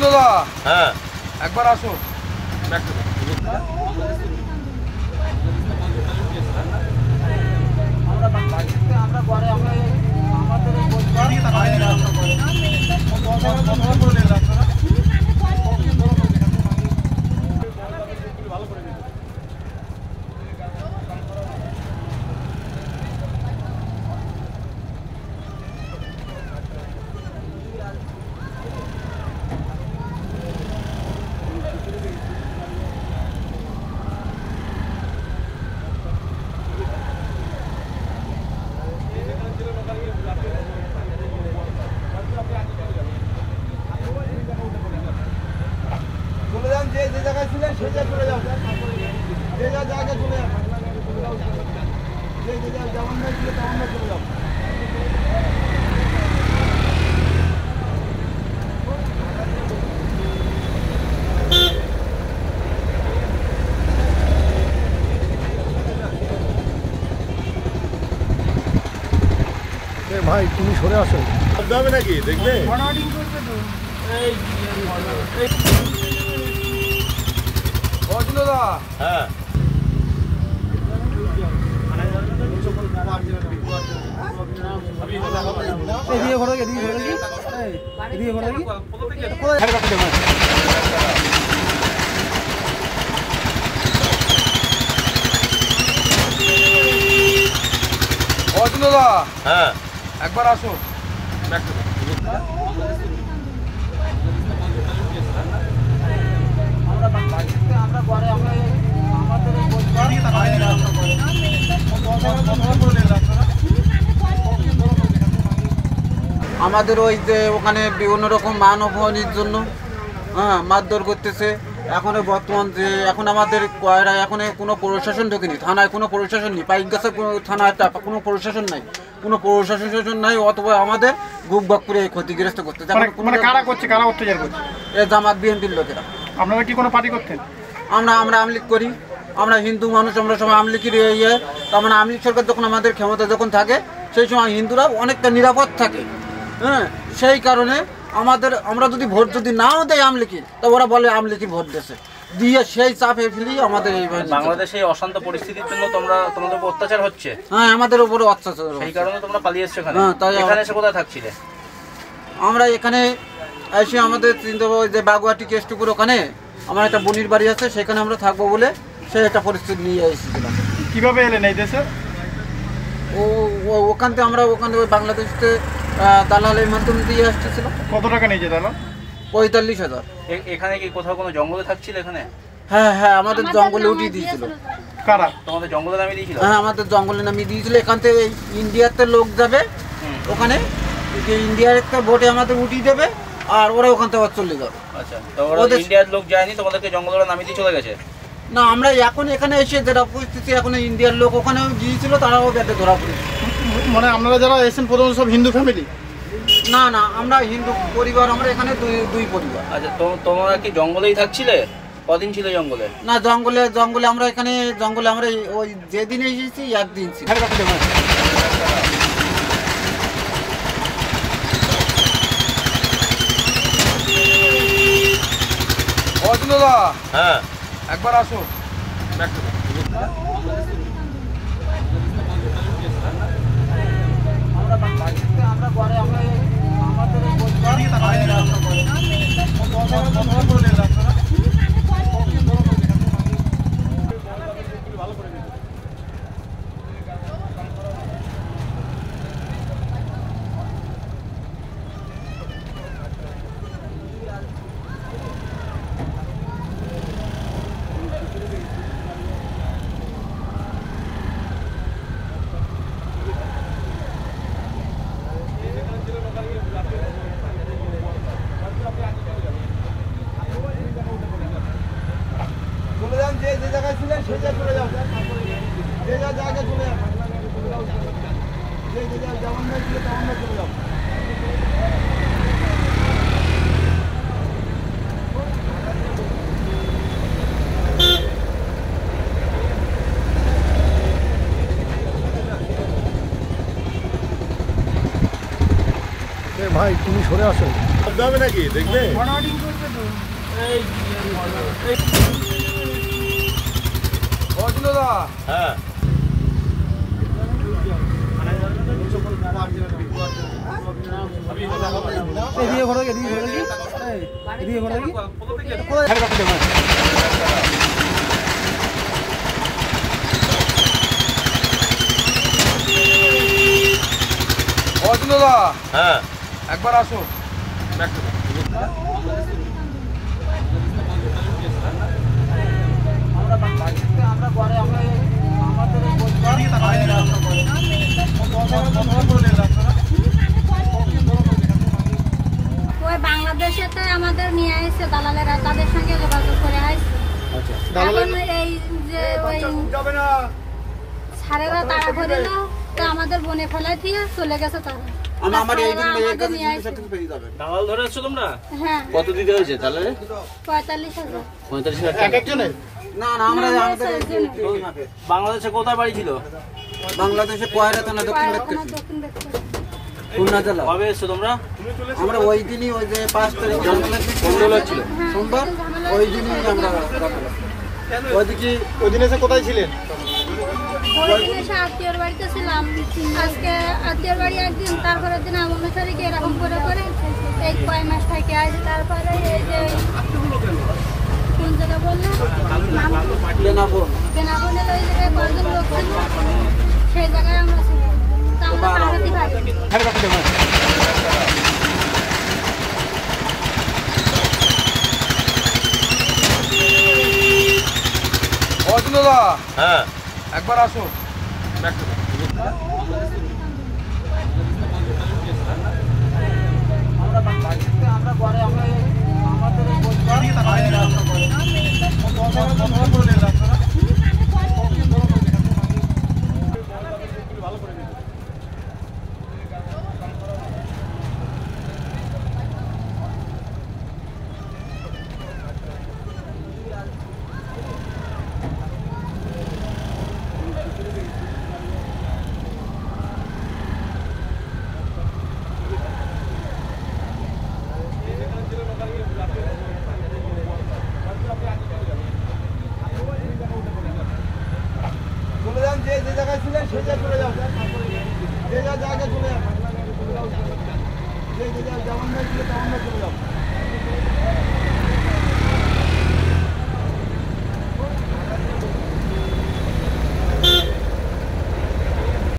দাদা হ্যাঁ একবার আসো। যে জায়গায় ছিলেন সেই জায়গায় চলে যাও, যে জায়গায় চলে যাও, যে যেমন ছিল তেমন চলে যাও। ভাই তুমি সরে আসো, যাবে নাকি দেখবে? হ্যাঁ এদিকে ঘোরা এদিকে ঘোরা কি এদিকে ঘোরা কি দাদা হ্যাঁ একবার আসো। আমাদের ওই যে ওখানে বিভিন্ন রকম মানবহানির জন্য মারধর করতেছে। এখন বর্তমান যে এখন আমাদের কয়রায় এখন কোনো প্রশাসন ঢোকেনি, থানায় কোনো প্রশাসন নেই, পাইকগাছা থানায় কোনো প্রশাসন নাই, কোনো প্রশাসন নাই, অথবা আমাদের বুক বাক করে ক্ষতিগ্রস্ত করতে। কারা করছে, কারা অত্যাচার করছে? এ জামাত বিএনপির লোকেরা। আপনারা কি কোনো পার্টি করতেন? আমরা আমলিগ করি, আমরা হিন্দু মানুষ, আমরা সবাই আমলিগের ইয়ে। তার মানে আমলিগ সরকার যখন আমাদের ক্ষমতা যখন থাকে সেই সময় হিন্দুরা অনেকটা নিরাপদ থাকে। হ্যাঁ, সেই কারণে আমরা যদি ভোট যদি নাও দেয় আমলিগি, তো ওরা বলে আমলিগি ভোট দিয়েছে, দিয়ে সেই চাপে ফেলি আমাদের এই বাংলাদেশে অশান্ত পরিস্থিতির জন্য তোমাদের উপর অত্যাচার হচ্ছে। হ্যাঁ, আমাদের উপরে অত্যাচার, সেই কারণে তোমরা পালিয়ে এসছো এখানে। হ্যাঁ, তাই এখানে এসে কোথায় থাকছিলে? আমরা এখানে এসে আমাদের যে বাগুয়াটি কেষ্টপুর ওখানে আমার একটা বোনির বাড়ি আছে, সেখানে আমরা থাকবো বলে সেই একটা পরিস্থিতি নিয়ে এসেছিলাম। কিভাবে এলেন এই দেশে? ওখান থেকে আমরা ওই বাংলাদেশে দালালের মাধ্যমে দিয়ে আসতেছিল। কত টাকা নিয়েছে দালাল? 45,000। এখানে কি কোথাও কোনো জঙ্গলে থাকছিল এখানে? হ্যাঁ, আমাদের জঙ্গলে উঠিয়ে দিয়েছিল। কারা? তোমাদের জঙ্গলে নামিয়ে দিয়েছিল? হ্যাঁ, আমাদের জঙ্গলে নামিয়ে দিয়েছিল। এখান থেকে ইন্ডিয়াতে লোক যাবে, ওখানে ইন্ডিয়ার একটা বোটে আমাদের উঠিয়ে দেবে, আর ওরা ওখান থেকে চলে যাবে। আচ্ছা, তো ইন্ডিয়ার লোক যায়নি, তোমাদেরকে জঙ্গলে নামিয়ে দিয়ে চলে গেছে? না, আমরা এখন এখানে এসে যেটা পরিস্থিতি, এখন ইন্ডিয়ার লোক ওখানেও গিয়েছিল, তারাও ব্যাটে ধরা পড়েছে। মানে আপনারা যারা এসেছেন প্রথমে সব হিন্দু ফ্যামিলি? না, আমরা হিন্দু পরিবার, আমরা এখানে দুই পরিবার। আচ্ছা, তোমরা কি জঙ্গলেই থাকছিলে? কদিন ছিল জঙ্গলে? না, জঙ্গলে আমরা এখানে আমরা ওই যেদিন এসেছি একদিন ছিল। দাদা হ্যাঁ একবার আসো। যে জায়গায় ছিলেন সেই জায়গায় চলে যাও, যে জায়গায় চলে যাও, যে যেমন ছিল তেমন চলে যাও। ভাই তুমি সরে আসো। হবে নাকি দেখবে হ্যাঁ এদিকে ঘোরা এদিকে ঘোরা কি এদিকে ঘোরা কি কোথায় রাখতে ভাই? হ্যাঁ একবার আসো। আমরা ঘরে আমরা আমাদের ওই বাংলাদেশেতে আমাদের নিয়ে আসছে দালালেরা, তাদের সঙ্গে যোগাযোগ করে আসছে। এখন এই যে ওই সারেরা তাড়া করিল, তো আমাদের বনে ফেলাই দিয়ে চলে গেছে তারা। আমার এই দিন আমাদের নিয়ে আসছে। পেয়ে যাবে। দালাল ধরে আসছো তোমরা? হ্যাঁ, কত দিতে হয়েছে তাহলে? 45,000। 45,000 টাকা। না না আমরা না, আমাদের না, এই না, এই মাঠে। বাংলাদেশে কোথায় বাড়ি ছিল? বাংলাদেশে কয়রা থানা দক্ষিণ ওখানে দিকে দক্ষিণ দেখতে। খুলনা জেলা। কবে এসছো তোমরা? আমরা ওই দিনই ওই যে 5 তারিখ কোন ছিল? সোমবার ওই দিনই আমরা ওইদিকে ওই দিন এসে কোথায় ছিলেন? ওই দিন এসে আত্মীয়র বাড়িতে ছিলাম। আজকে আত্মীয়র বাড়ি একদিন, তারপরের দিন আমার তারিখে এরকম করে করে এই কয় মাস থেকে আসে। তারপরে এই যে কোন জায়গা বললে বেনাপুর বেনাবনে ওই জায়গায় কয়েকজন লোক ছিল, সেই জায়গায় আমরা ছিলাম। তা আমরা পাহাড়ি ভাই। রাখতে ভাই। হ্যাঁ একবার আসো। আমরা ঘরে আমরা আমাদের চলে যান, যে যে জায়গায় ছিলেন সেই জায়গায় চলে যান, যে যা জায়গায় চলে যান, যে যে যেমন ভাই ছিল তেমন ভাই চলে যাও।